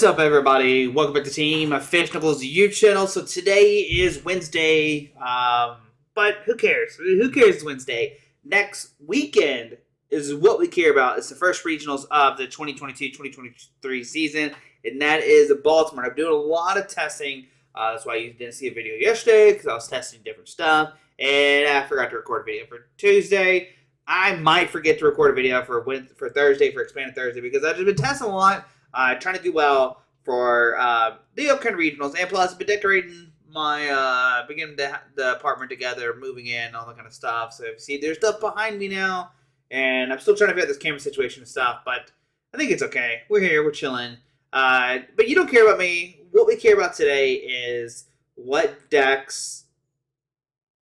What's up, everybody? Welcome back to Team Fish Knuckles YouTube channel. So today is Wednesday, but who cares? Who cares it's Wednesday? Next weekend is what we care about. It's the first regionals of the 2022-2023 season, and that is Baltimore. I'm doing a lot of testing. That's why you didn't see a video yesterday, because I was testing different stuff, and I forgot to record a video for Tuesday. I might forget to record a video for Thursday, for Expanded Thursday, because I've just been testing a lot. Trying to do well for the upcoming regionals, and plus I've been decorating my beginning the apartment together, moving in, all that kind of stuff. So if you see, there's stuff behind me now, and I'm still trying to figure out this camera situation and stuff, but I think it's okay. We're here, we're chilling. But you don't care about me. What we care about today is what decks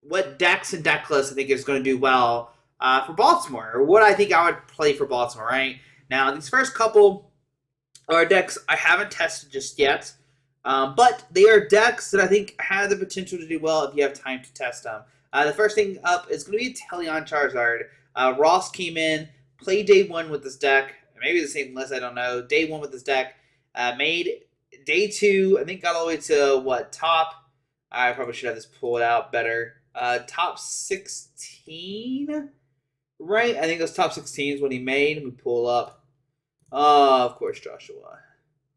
and deck lists I think is going to do well for Baltimore, or what I think I would play for Baltimore. Right now, these first couple are decks I haven't tested just yet, but they are decks that I think have the potential to do well if you have time to test them. The first thing up is going to be Inteleon Charizard. Ross came in, played day one with this deck, maybe the same list, I don't know. Day one with this deck, made day two, I think got all the way to what, top? I probably should have this pulled out better. Top 16, right? I think it was top 16 is what he made. Let me pull up. Of course, Joshua.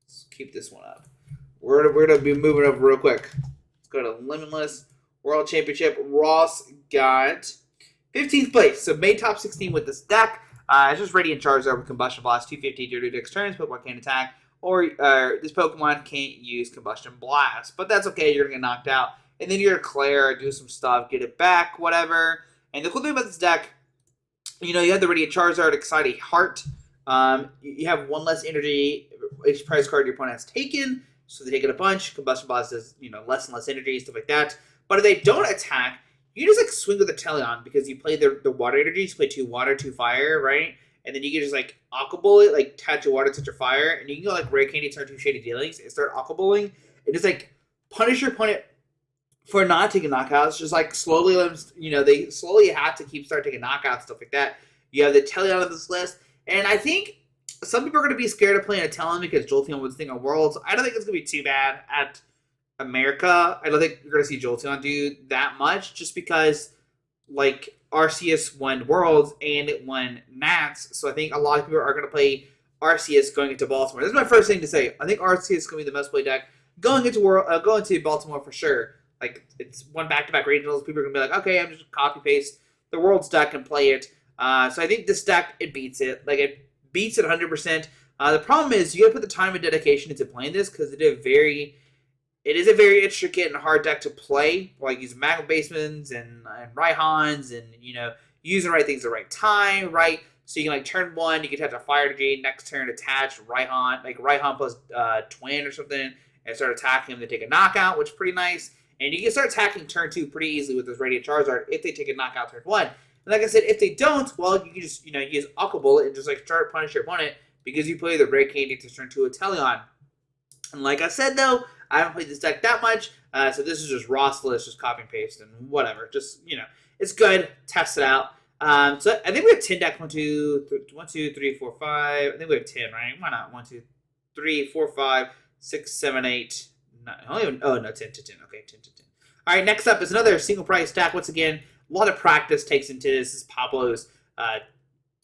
Let's keep this one up. We're gonna be moving up real quick. Let's go to Limitless World Championship. Ross got 15th place, so made top 16 with this deck. It's just Radiant Charizard with Combustion Blast, 250 during deck's turns. Pokemon can't attack, or this Pokemon can't use Combustion Blast, but that's okay. You're gonna get knocked out, and then you're gonna clear, do some stuff, get it back, whatever. And the cool thing about this deck, you know, you have the Radiant Charizard, Exciting Heart. You have one less energy each prize card your opponent has taken, so they take it a bunch. Combustion Blast does, you know, less and less energy, stuff like that. But if they don't attack, you just like swing with the Inteleon because you play the water energies. You play 2 water, 2 fire, right? And then you can just like Aqua Bullet, like touch your water, touch your fire, and you can go like Rare Candy, turn 2 Shady Dealings, and start Aqua Bullying, and just like punish your opponent for not taking knockouts. Just like slowly, you know, they slowly have to start taking knockouts, stuff like that. You have the Inteleon on this list. And I think some people are going to be scared of playing Inteleon because Jolteon was the thing on Worlds. I don't think it's going to be too bad at America. I don't think you're going to see Jolteon do that much just because, like, Arceus won Worlds and it won Nats. So I think a lot of people are going to play Arceus going into Baltimore. This is my first thing to say. I think Arceus is going to be the most played deck going into Baltimore for sure. Like, it's one back-to-back regionals. People are going to be like, okay, I'm just copy-paste the Worlds deck and play it. So I think this deck, it beats it. Like, it beats it 100%. The problem is you got to put the time and dedication into playing this because it is a very intricate and hard deck to play. Like, using Magma Basements and Raihans and, you know, using the right things at the right time, right? So you can, like, turn 1, you can attach a Fire Energy. Next turn, attach Raihan, like Raihan plus Twin or something, and start attacking them to take a knockout, which is pretty nice. And you can start attacking turn 2 pretty easily with this Radiant Charizard if they take a knockout turn 1. And like I said, if they don't, well, you can just, you know, use Aqua Bullet and just, like, try to punish your opponent because you play the Rare Candy to turn to a Inteleon. And like I said, though, I haven't played this deck that much, so this is just Ross list, just copy and paste and whatever. Just, you know, it's good. Test it out. So I think we have 10 decks. 1, 2, 3, 4, 5. I think we have 10, right? Why not? 1, 2, 3, 4, 5, 6, 7, 8, 9. Oh, no, 10 to 10. Okay, 10 to 10. All right, next up is another single price deck. Once again, a lot of practice takes into this. This is Pablo's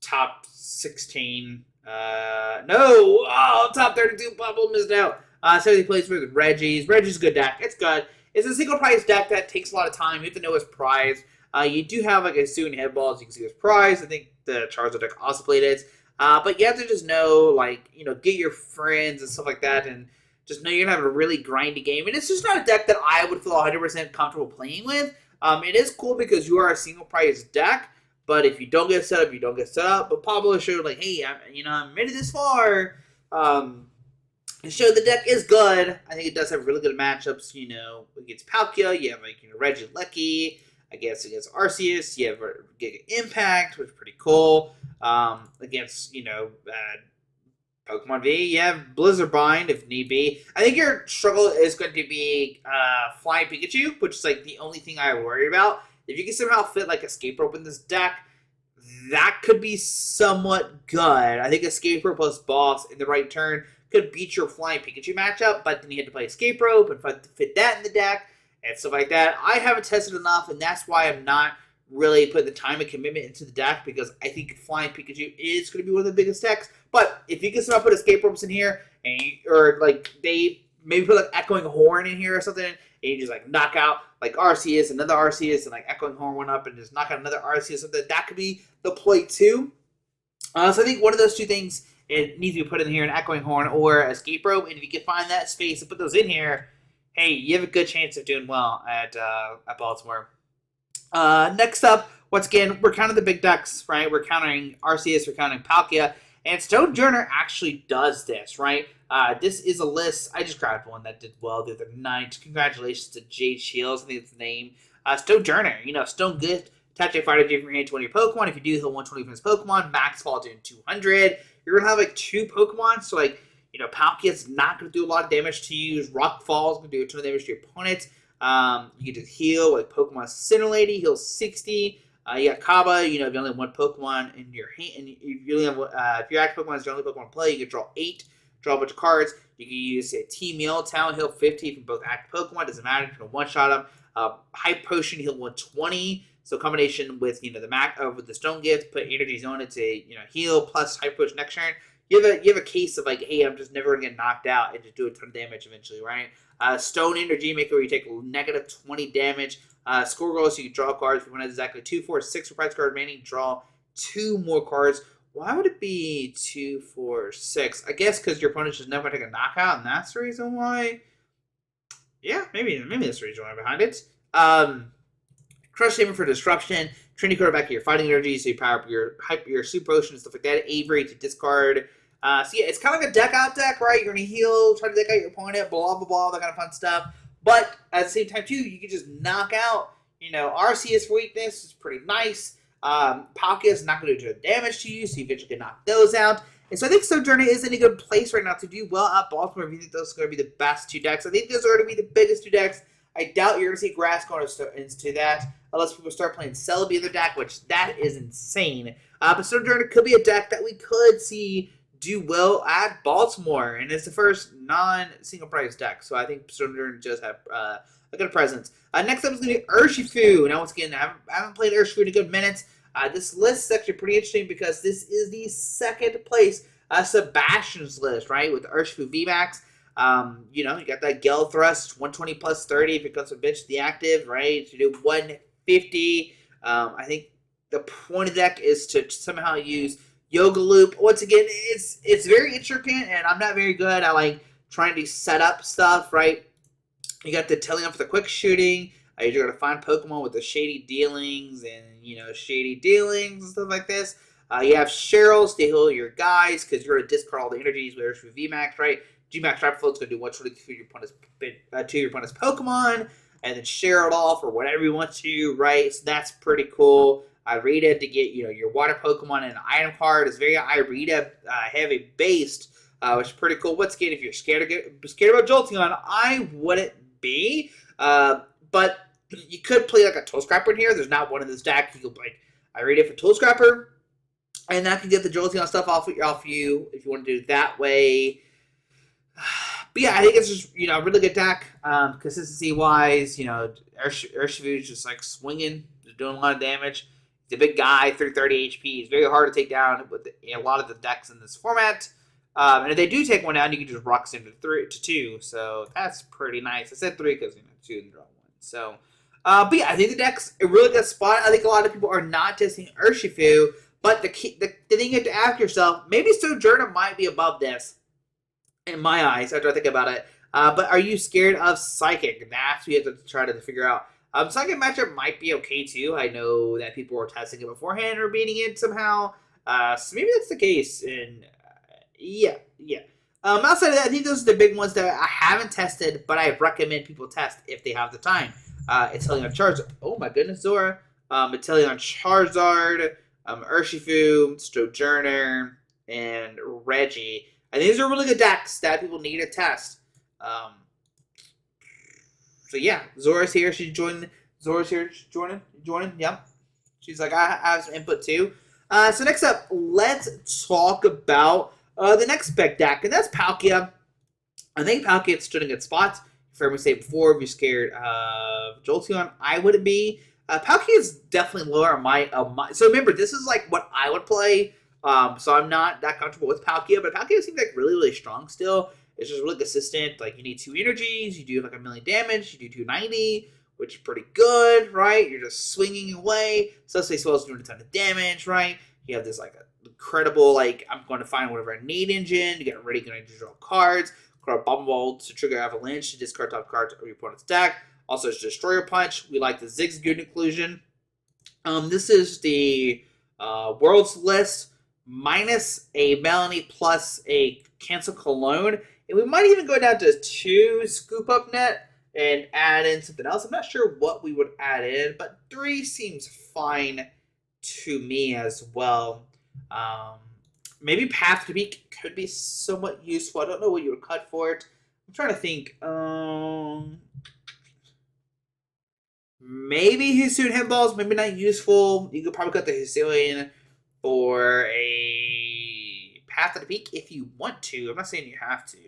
top 16. Top 32. Pablo missed out. So he plays with Reggie's. Reggie's a good deck. It's good. It's a single price deck that takes a lot of time. You have to know his prize. You do have like a Sue and Headballs. You can see his prize. I think the Charizard deck also played it. But you have to just know, like, you know, get your friends and stuff like that, and just know you're going to have a really grindy game. And it's just not a deck that I would feel 100% comfortable playing with. It is cool because you are a single price deck, but if you don't get set up, you don't get set up. But Pablo showed, like, hey, I'm made it this far. It showed the deck is good. I think it does have really good matchups, you know, against Palkia. You have, like, you know, Regigigas, I guess, against Arceus. You have Giga Impact, which is pretty cool. Against, you know, Pokemon V, you have Blizzard Bind if need be. I think your struggle is going to be Flying Pikachu, which is like the only thing I worry about. If you can somehow fit like Escape Rope in this deck, that could be somewhat good. I think Escape Rope plus Boss in the right turn could beat your Flying Pikachu matchup, but then you had to play Escape Rope and fit that in the deck and stuff like that. I haven't tested enough, and that's why I'm not really putting the time and commitment into the deck, because I think Flying Pikachu is going to be one of the biggest decks. But if you can somehow put Escape Ropes in here, and or like they maybe put like Echoing Horn in here or something, and you just like knock out like Arceus, another Arceus, and like Echoing Horn one up, and just knock out another Arceus or something, that could be the play too. So I think one of those two things, it needs to be put in here, an Echoing Horn or Escape Rope, and if you can find that space and put those in here, hey, you have a good chance of doing well at Baltimore. Next up, once again, we're counting the big decks, right? We're counting Arceus, we're counting Palkia, and Stonejourner actually does this, right? This is a list. I just grabbed one that did well the other night. Congratulations to Jade Shields, I think it's the name. Stonejourner, Stone Gift, attach a fighter from your hand to one of your Pokemon. If you do, he'll 120 from his Pokemon. Max fall to 200. You're going to have like 2 Pokemon, so like, Palkia's not going to do a lot of damage to you. Rock Fall is going to do a ton of damage to your opponent. You can just heal, like Pokemon Sinner Lady, heals 60. You got Kaba, if you only have one Pokemon in your hand, and if you only have, if your active Pokemon is your only Pokemon in play, you can draw 8, draw a bunch of cards. You can use a Team Meowtown, heal 50 from both active Pokemon, doesn't matter, you can one-shot them. Hype Potion, heal 120. So combination with, with the Stone Gift, put energies on it to, heal, plus Hype Potion next turn. You have a case of like, hey, I'm just never gonna get knocked out and just do a ton of damage eventually, right? Stone Energy Maker, where you take negative 20 damage. Score goals, so you draw cards. If you want exactly 2, 4, 6 prize card remaining, draw 2 more cards. Why would it be 2, 4, 6? I guess because your opponent's just never gonna take a knockout, and that's the reason why. Yeah, maybe that's the reason why behind it. Crush Saber for disruption. Trinity card back to your fighting energy, so you power up your Super Potion and stuff like that. Avery to discard. So yeah, it's kind of like a deck out deck, right? You're going to heal, try to deck out your opponent, blah, blah, blah, that kind of fun stuff. But at the same time, too, you can just knock out, Arceus for weakness is pretty nice. Palkia is not going to do damage to you, so you eventually can knock those out. And so I think Stonejourner is in a good place right now to do well at Baltimore. If you think those are going to be the best 2 decks, I think those are going to be the biggest 2 decks. I doubt you're going to see Grass going into that, unless people start playing Celebi in their deck, which that is insane. But Stonejourner could be a deck that we could see do well at Baltimore, and it's the first non-single price deck, so I think Stonejourner does have a good presence. Next up is going to be Urshifu. Now, once again, I haven't played Urshifu in a good minute. This list is actually pretty interesting because this is the second place Sebastian's list, right, with Urshifu VMAX. You got that Gale Thrust, 120 plus 30 if it comes from bench to the active, right? To do 150. I think the point of the deck is to somehow use Yoga Loop. Once again, it's very intricate, and I'm not very good at like trying to set up stuff, right? You got the Inteleon for the quick shooting. You're going to find Pokemon with the shady dealings and, and stuff like this. You have Cheryl's to heal your guys because you're going to discard all the energies with Urshifu VMAX, right? Gmax Trap Float's going to do 120 to your opponent's Pokemon, and then share it off or whatever you want to, right? So that's pretty cool. Irida to get, your water Pokemon and an item card is very Irida heavy based, which is pretty cool. Once again, if you're scared about Jolteon, I wouldn't be. But you could play like a Tool Scrapper in here. There's not one in this deck. You could play Irida for Tool Scrapper, and that can get the Jolteon stuff off you if you want to do it that way. But yeah, I think it's just, a really good deck. Consistency-wise, Urshifu is just like swinging, just doing a lot of damage. He's a big guy, 330 HP. He's very hard to take down with a lot of the decks in this format. And if they do take one down, you can just rock him to 2. So that's pretty nice. I said 3 because 2 and draw 1. So, but yeah, I think the deck's a really good spot. I think a lot of people are not testing Urshifu, but the thing you have to ask yourself, maybe Stonejourner might be above this in my eyes after I think about it. But are you scared of Psychic? That's what you have to try to figure out. Psychic matchup might be okay too. I know that people were testing it beforehand or beating it somehow. So maybe that's the case. And yeah. Outside of that, I think those are the big ones that I haven't tested, but I recommend people test if they have the time. Inteleon Charizard. Oh my goodness, Zora. Inteleon Charizard, Urshifu, Stonejourner, and Reggie. And these are really good decks that people need to test. So yeah, Zora's here. She's joining. Zora's here. She's joining. Yep. She's like, I have some input too. So next up, let's talk about the next spec deck, and that's Palkia. I think Palkia stood in good spots. If I say before, if you're scared of Jolteon, I wouldn't be. Palkia is definitely lower on my. So remember, this is like what I would play. So I'm not that comfortable with Palkia, but Palkia seems like really, really strong still. It's just really consistent. Like, you need 2 energies, you do like 1,000,000 damage, you do 290, which is pretty good, right? You're just swinging away. Subspace Swell's doing a ton of damage, right? You have this like incredible, like, I'm going to find whatever I need engine. You get ready, going to draw cards. Bomb Ball to trigger Avalanche to discard top cards of your opponent's deck. Also, it's Destroyer Punch. We like the Zigzagoon inclusion. This is the Worlds list minus a Melanie plus a Cancel Cologne. And we might even go down to 2 Scoop Up Net and add in something else. I'm not sure what we would add in, but 3 seems fine to me as well. Maybe Path to Peak could be somewhat useful. I don't know what you would cut for it. I'm trying to think. Maybe Hisuian Hitballs, maybe not useful. You could probably cut the Hisuian for a Path to the Peak if you want to. I'm not saying you have to.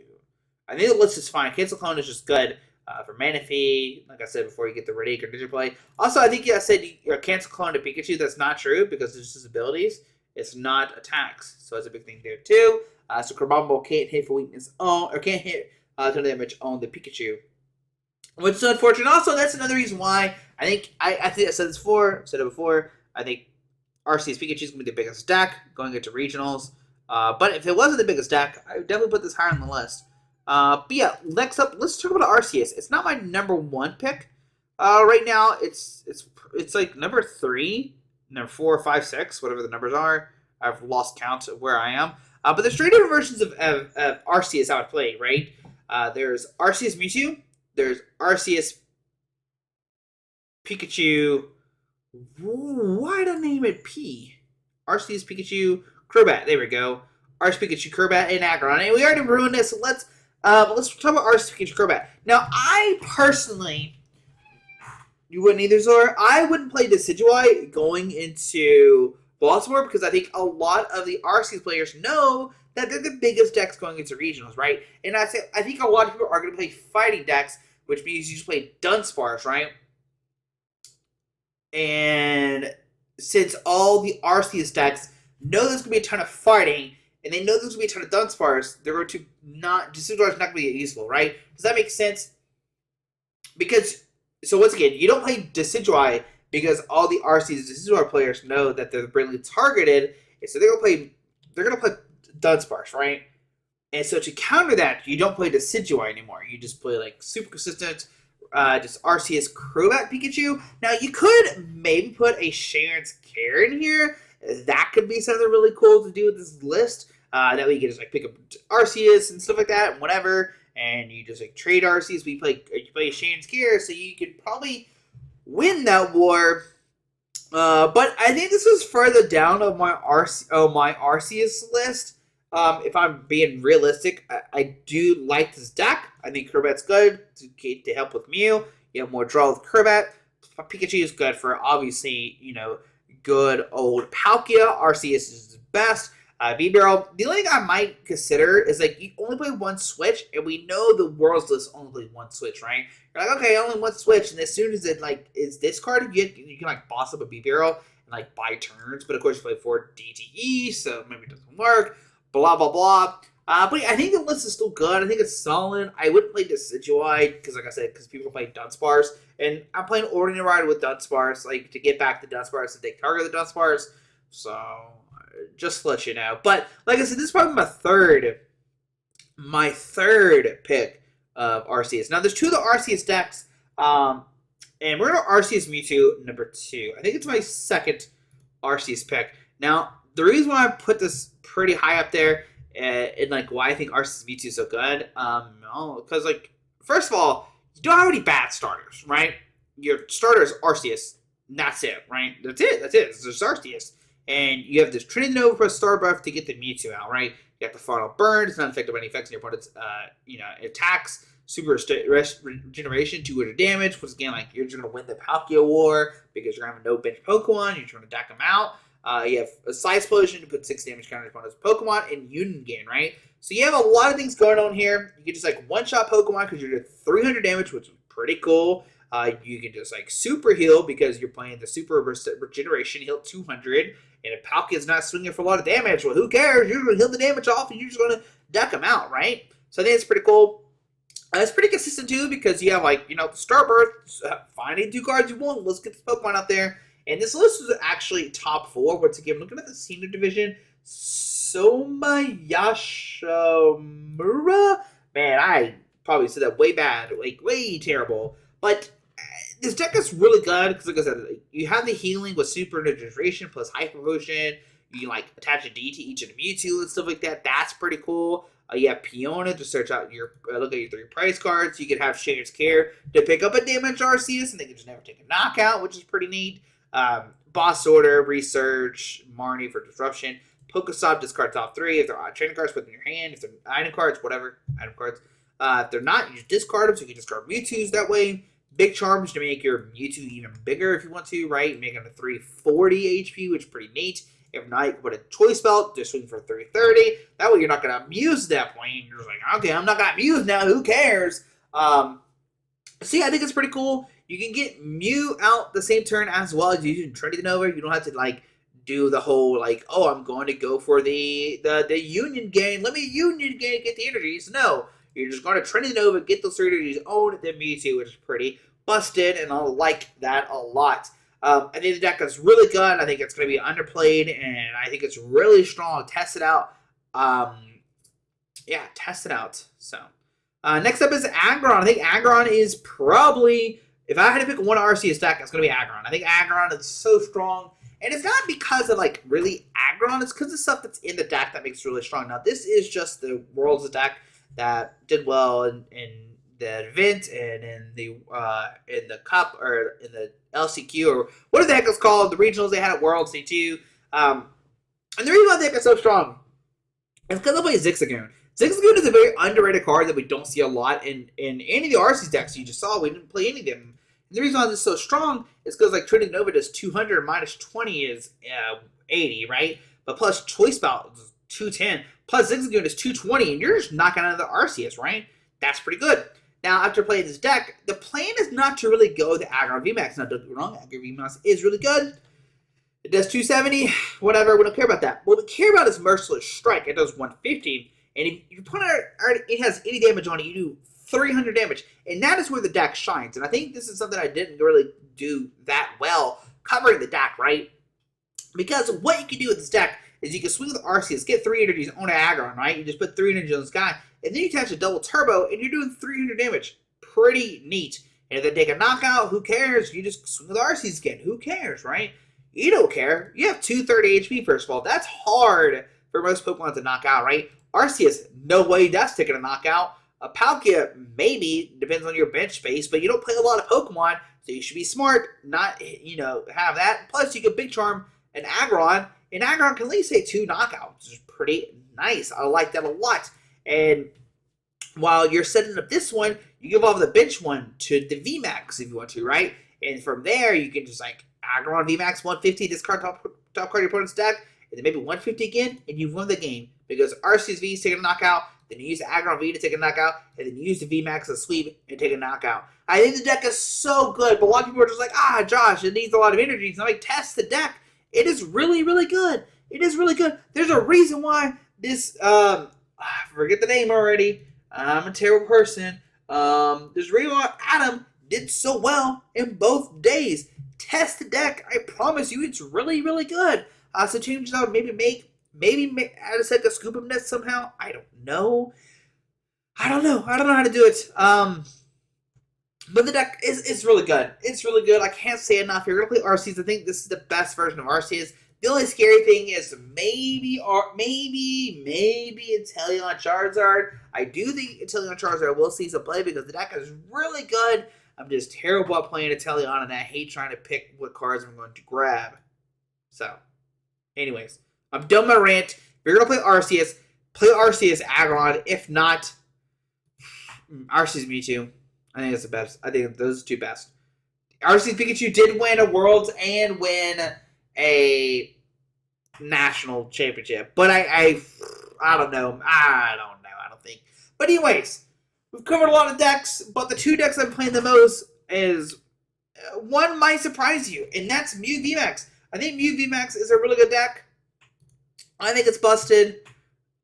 I think the list is fine. Cancel Clone is just good for Manaphy. Like I said before, you get the Riddick or Digiplay. Also, I think I said you Cancel Clone to Pikachu. That's not true because it's just abilities. It's not attacks, so that's a big thing there too. So Carbombo can't hit for weakness on, or can't hit ton damage on the Pikachu, which is unfortunate. Also, that's another reason why I think I said this before. Said it before. I think Arceus Pikachu is gonna be the biggest deck going into regionals. But if it wasn't the biggest deck, I would definitely put this higher on the list. But yeah, next up, let's talk about Arceus. It's not my number 1 pick right now. It's like number 3. Number 4, 5, 6, whatever the numbers are. I've lost count of where I am. But there's 3 different versions of Arceus I would play, right? There's Arceus Mewtwo. There's Arceus Pikachu. Why did I name it P? Arceus Pikachu Crobat. There we go. Arceus Pikachu Crobat and Agron. And we already ruined this. So let's talk about Arceus Pikachu Crobat. Now, I personally... You wouldn't either, Zora? I wouldn't play Decidueye going into Baltimore because I think a lot of the Arceus players know that they're the biggest decks going into regionals, right? And I think a lot of people are going to play fighting decks, which means you just play Dunsparce, right? And since all the Arceus decks know there's going to be a ton of fighting, and they know there's going to be a ton of Dunsparce, they're going to not... Decidueye is not going to be useful, right? Does that make sense? Because... So once again, you don't play Decidueye because all the Arceus Decidueye players know that they're brilliantly targeted, and so they're gonna play Dunsparce, right? And so to counter that, you don't play Decidueye anymore. You just play like super consistent, just Arceus Crobat Pikachu. Now you could maybe put a Sharon's Care in here. That could be something really cool to do with this list. That way you can just like pick up Arceus and stuff like that, and whatever. And you just like trade Arceus. You play Shane's Gear, so you could probably win that war. But I think this is further down on my Arceus list. If I'm being realistic, I do like this deck. I think Crobat's good to help with Mew. You have more draw with Crobat. Pikachu is good for obviously good old Palkia. Arceus is the best. B-Barrel, the only thing I might consider is like you only play 1 switch, and we know the Worlds list only plays 1 switch, right? You're like, okay, only 1 switch, and as soon as it like is discarded, you can like boss up a B-Barrel and like buy turns, but of course you play 4 DTE, so maybe it doesn't work. Blah blah blah. But I think the list is still good. I think it's solid. I wouldn't play Decidueye because, like I said, because people play Dunsparce, and I'm playing Ordinary Ride with Dunsparce, like to get back to Dunsparce and take target the Dunsparce. So. Just to let you know. But like I said, this is probably my third pick of Arceus. Now there's 2 of the Arceus decks. And we're going to Arceus Mewtwo number 2. I think it's my second Arceus pick. Now, the reason why I put this pretty high up there and like why I think Arceus Mewtwo is so good, because like first of all, you don't have any bad starters, right? Your starter is Arceus, and that's it, right? That's it. It's just Arceus. And you have this Trinity Nova plus Star Buff to get the Mewtwo out, right? You have the Final Burn. It's not effective by any effects on your opponent's, attacks. Super Regeneration, 200 damage. Once again, like, you're just going to win the Palkia War because you're going to have a no-bench Pokemon. You're trying to deck them out. You have a Side Explosion to put 6 damage counter on his Pokemon, and Union Gain, right? So you have a lot of things going on here. You can just like one-shot Pokemon because you're doing 300 damage, which is pretty cool. You can just like super heal because you're playing the super regeneration, heal 200, and if Palkia's not swinging for a lot of damage, well, who cares? You're going to heal the damage off, and you're just going to deck them out, right? So I think it's pretty cool. It's pretty consistent too because you have like, you know, Starbirth, find any 2 cards you want. Let's get this Pokemon out there. And this list is actually top 4. Once again, looking at the senior division, Somayashamura. Man, I probably said that way bad, like way terrible. But this deck is really good because, like I said, you have the healing with Super Regeneration plus Hyper Potion. You can like attach a D to each of the Mewtwo and stuff like that. That's pretty cool. You have Peona to search out your look at your 3 prize cards. You can have Shader's Care to pick up a damaged Arceus, and they can just never take a knockout, which is pretty neat. Boss Order, Research, Marnie for Disruption. Pokestop, discard top 3. If they're training cards, put them in your hand. If they're item cards, whatever, item cards. If they're not, you just discard them, so you can discard Mewtwo's that way. Big Charms to make your Mewtwo even bigger if you want to, right? Make them a 340 HP, which is pretty neat. If not, you can put a Choice Belt, just swing for 330. That way you're not going to Muse at that point. You're just like, okay, I'm not going to Muse now. Who cares? So yeah, I think it's pretty cool. You can get Mew out the same turn as well as using Trinity Nova. You don't have to like do the whole like, oh, I'm going to go for the Union Gain. Let me Union Gain, get the energies. No, you're just going to Trinity Nova, get those 3 energies, own the Mewtwo, which is pretty busted, and I like that a lot. I think the deck is really good. I think it's going to be underplayed, and I think it's really strong. Test it out. Yeah, test it out. So, next up is Agron. I think Agron is probably, if I had to pick one Arceus deck, it's going to be Agron. I think Agron is so strong, and it's not because of, like, really Agron. It's because of stuff that's in the deck that makes it really strong. Now, this is just the Worlds deck that did well in the event and in the Cup or in the LCQ or whatever the heck it's called, the regionals they had at Worlds C2. And the reason why I think it's so strong is because I play Zigzagoon. Zigzagoon is a very underrated card that we don't see a lot in any of the Arceus decks you just saw. We didn't play any of them. And the reason why this is so strong is because like Trinity Nova does 200 minus 20 is 80, right? But plus Choice Belt is 210. Plus Zigzagoon is 220, and you're just knocking out of the Arceus, right? That's pretty good. Now, after playing this deck, the plan is not to really go the Agron VMAX. Now, don't get me wrong, Agron VMAX is really good. It does 270, whatever. We don't care about that. What we care about is Merciless Strike. It does 150. And if your opponent it has any damage on it, you do 300 damage. And that is where the deck shines. And I think this is something I didn't really do that well covering the deck, right? Because what you can do with this deck is you can swing with Arceus, get 3 energies on an Agron, right? You just put 3 energies on this guy. And then you attach a double turbo, and you're doing 300 damage. Pretty neat. And if they take a knockout, who cares? You just swing with Arceus again. Who cares, right? You don't care. You have 230 HP, first of all. That's hard for most Pokemon to knock out, right? Arceus, no way that's taking a knockout. A Palkia, maybe, depends on your bench space, but you don't play a lot of Pokemon, so you should be smart, not, have that. Plus, you can Big Charm an Agron, and Agron can at least say 2 knockouts, which is pretty nice. I like that a lot. And while you're setting up this one, you give off the bench one to the VMAX if you want to, right? And from there, you can just like Agron VMAX 150, discard top card of your opponent's deck, and then maybe 150 again, and you've won the game. Because Arceus V is taking a knockout, then you use the Agron V to take a knockout, and then you use the VMAX to sweep and take a knockout. I think the deck is so good, but a lot of people are just like, Josh, it needs a lot of energy. So I'm like, test the deck. It is really, really good. It is really good. There's a reason why this, I forget the name already. I'm a terrible person. There's a reason why Adam did so well in both days. Test the deck. I promise you, it's really, really good. So change it out. Maybe add a scoop of nest somehow. I don't know. I don't know how to do it. But the deck is really good. It's really good. I can't say enough. You're going to play Arceus. I think this is the best version of Arceus. The only scary thing is maybe Inteleon Charizard. I do think Inteleon Charizard will see some play because the deck is really good. I'm just terrible at playing Inteleon, and I hate trying to pick what cards I'm going to grab. So, anyways, I'm done my rant. If you're going to play Arceus Agron. If not, Arceus Mewtwo. I think that's the best. I think those are the 2 best. Arceus Pikachu did win a Worlds and win a national championship. But I don't know. I don't think. But anyways, we've covered a lot of decks, but the two decks I'm playing the most is one might surprise you, and that's Mew VMAX. I think Mew VMAX is a really good deck. I think it's busted.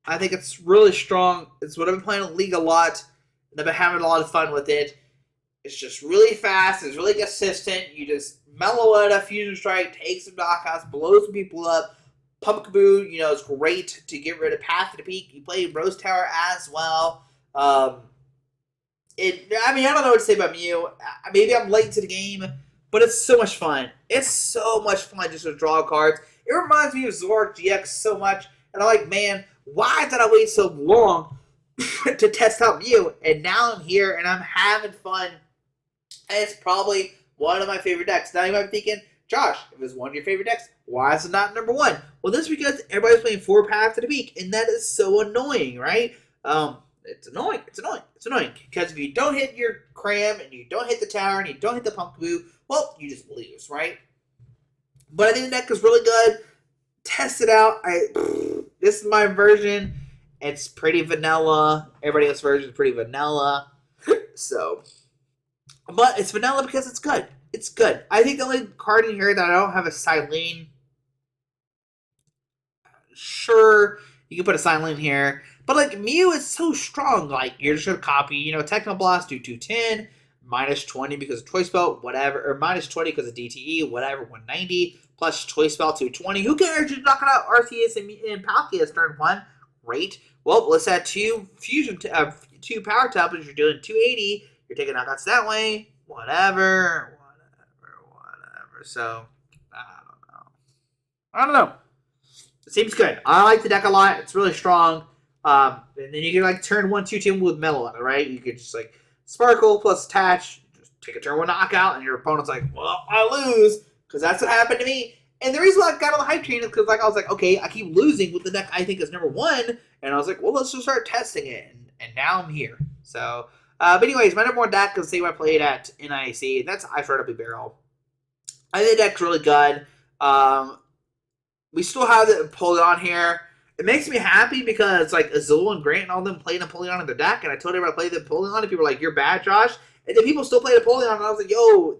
I think it's really strong. It's what I've been playing in League a lot, and I've been having a lot of fun with it. It's just really fast. It's really consistent. You just mellow it up, Fusion Strike, take some knockouts, blow some people up. Pumpkaboo, it's great to get rid of Path to the Peak. You play Rose Tower as well. I don't know what to say about Mew. Maybe I'm late to the game, but it's so much fun. It's so much fun just to draw cards. It reminds me of Zoroark GX so much, and I'm like, man, why did I wait so long to test out Mew? And now I'm here, and I'm having fun. And it's probably one of my favorite decks. Now you might be thinking, Josh, if it's one of your favorite decks, why is it not number one? Well, that's because everybody's playing 4 Paths to the Peak, and that is so annoying, right? It's annoying. It's annoying. Because if you don't hit your Cram, and you don't hit the Tower, and you don't hit the Pumpkaboo, well, you just lose, right? But I think the deck is really good. Test it out. This is my version. It's pretty vanilla. Everybody else's version is pretty vanilla. But it's vanilla because it's good. It's good. I think the only card in here that I don't have a Silene. Sure, you can put a Silene here. But, Mew is so strong. You're just going to copy, Technoblast, do 210, minus 20 because of Choice Belt, whatever. Or minus 20 because of DTE, whatever, 190. Plus Choice Belt, 220. Who cares? You're knocking out Arceus and Palkia turn 1. Great. Well, let's add 2 Power Tappers. You're doing 280. You're taking knockouts that way. Whatever. So, I don't know. It seems good. I like the deck a lot. It's really strong. And then you can turn 1, 2, 2 with Metal on it, right? You could just Sparkle plus attach, just take a turn 1 knockout, and your opponent's like, well, I lose. Because that's what happened to me. And the reason why I got on the hype train is because I was like, okay, I keep losing with the deck I think is number 1. And I was like, well, let's just start testing it. And now I'm here. So, but anyways, my number 1 deck is the same I played at NIAC, and that's Ice Red Up a Barrel. I think the deck's really good. We still have the Napoleon here. It makes me happy because Azul and Grant and all them played Napoleon in their deck, and I told everybody to play the Napoleon, and people were like, you're bad, Josh. And then people still play Napoleon, and I was like, yo,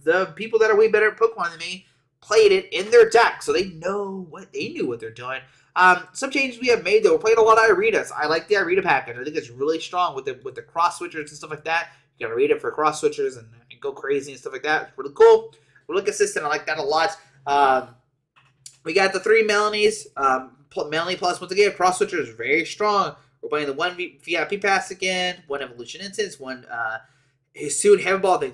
the people that are way better at Pokemon than me played it in their deck, so they knew what they're doing. Some changes we have made, though. We're playing a lot of Iritas. I like the Irita package. I think it's really strong with the cross switchers and stuff like that. You can Irita for cross switchers and go crazy and stuff like that. It's really cool. Really consistent. I like that a lot. We got the 3 Melanies. Melanie plus, once again, cross switcher is very strong. We're playing the 1 VIP pass again, 1 Evolution Instance, 1 soon Heaven Ball. The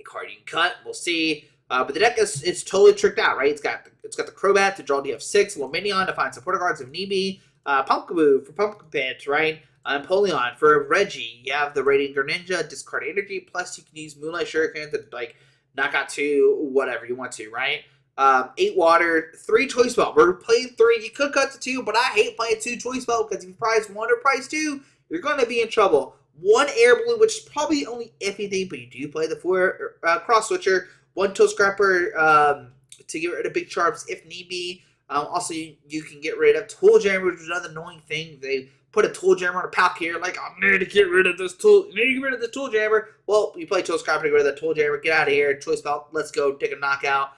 card you can cut. We'll see. But the deck it's totally tricked out, right? It's got the Crobat to draw DF6, Luminion to find supporter cards if need be, Pumpkaboo for Pumpkin Pit, right? Empoleon for Reggie. You have the Radiant Greninja, discard energy, plus you can use Moonlight Shuriken to knock out 2, whatever you want to, right? 8 water, 3 choice belt. We're playing 3. You could cut to 2, but I hate playing 2 choice belt because if you prize 1 or prize 2, you're going to be in trouble. 1 air balloon, which is probably only iffy thing, but you do play the 4 cross switcher. 1 toe scrapper to get rid of big charms if need be. Also, you can get rid of Tool Jammer, which is another annoying thing. They put a Tool Jammer on a Palkia, I need to get rid of this tool. You need to get rid of the Tool Jammer. Well, you play Toe Scrapper to get rid of the Tool Jammer. Get out of here. Choice belt. Let's go. Take a knockout.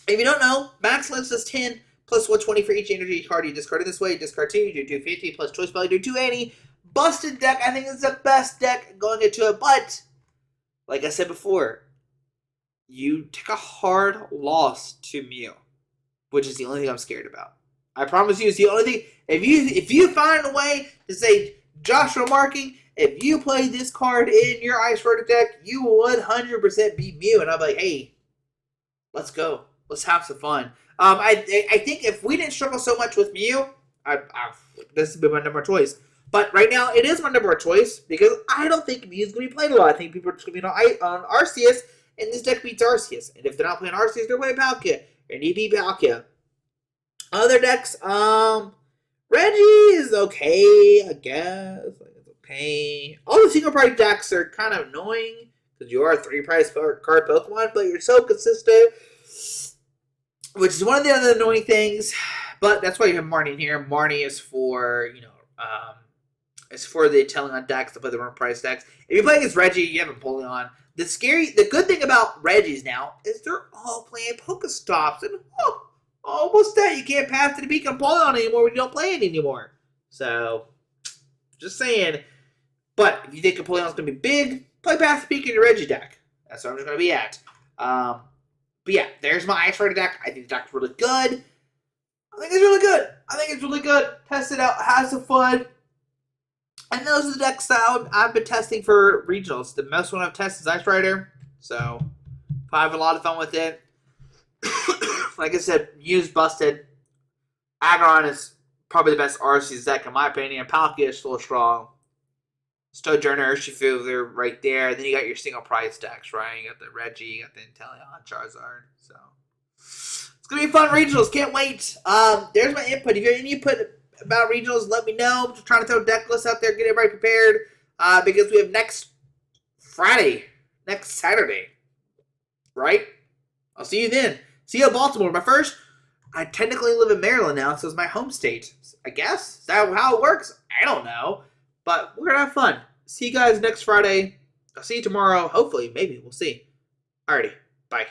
If you don't know, max length is 10 plus 120 for each energy card you discard this way. Discard 2, you do 250 plus choice belt, you do 280. Busted deck. I think it's the best deck going into it, but like I said before, you take a hard loss to Mew, which is the only thing I'm scared about. I promise you, it's the only thing. If you find a way to say Joshua Marking, if you play this card in your Ice Rotor deck, you will 100% beat Mew, and I'm like, hey, let's go. Let's have some fun. I think if we didn't struggle so much with Mew, this would be my number one choice. But right now, it is my number one choice because I don't think Mew is going to be played a lot. I think people are just going to be on Arceus, and this deck beats Arceus. And if they're not playing Arceus, they're playing Palkia. And you beat Palkia. Other decks, Reggie is okay, I guess. It's okay. All the single price decks are kind of annoying because you are a 3 price card Pokemon, but you're so consistent. which is one of the other annoying things. But that's why you have Marnie in here. Marnie is for, it's for the Inteleon decks to play the wrong price decks. If you play against Reggie, you have Inteleon. The good thing about Reggies now is they're all playing Pokestops, and almost that you can't pass to the beacon Inteleon anymore when you don't play it anymore. So, just saying. But if you think Inteleon's going to be big, play Pass the Beacon in your Reggie deck. That's what I'm just going to be at. But yeah, there's my Ice Rider deck. I think the deck's really good. I think it's really good. Test it out. Have some fun. And those are the decks that I've been testing for regionals. The most one I've tested is Ice Rider. So, I have a lot of fun with it. Like I said, Mew's busted. Agron is probably the best Arceus deck in my opinion. Palkia is still strong. Stonejourner, Urshifu, they're right there. Then you got your single price decks, right? You got the Reggie, you got the Inteleon Charizard. So, it's going to be fun regionals. Can't wait. There's my input. If you have any input about regionals, let me know. I'm just trying to throw deck lists out there, get everybody prepared. Because we have next Saturday. Right? I'll see you then. See you in Baltimore. I technically live in Maryland now, so it's my home state. I guess? Is that how it works? I don't know. But we're going to have fun. See you guys next Friday. I'll see you tomorrow. Hopefully. Maybe. We'll see. Alrighty. Bye.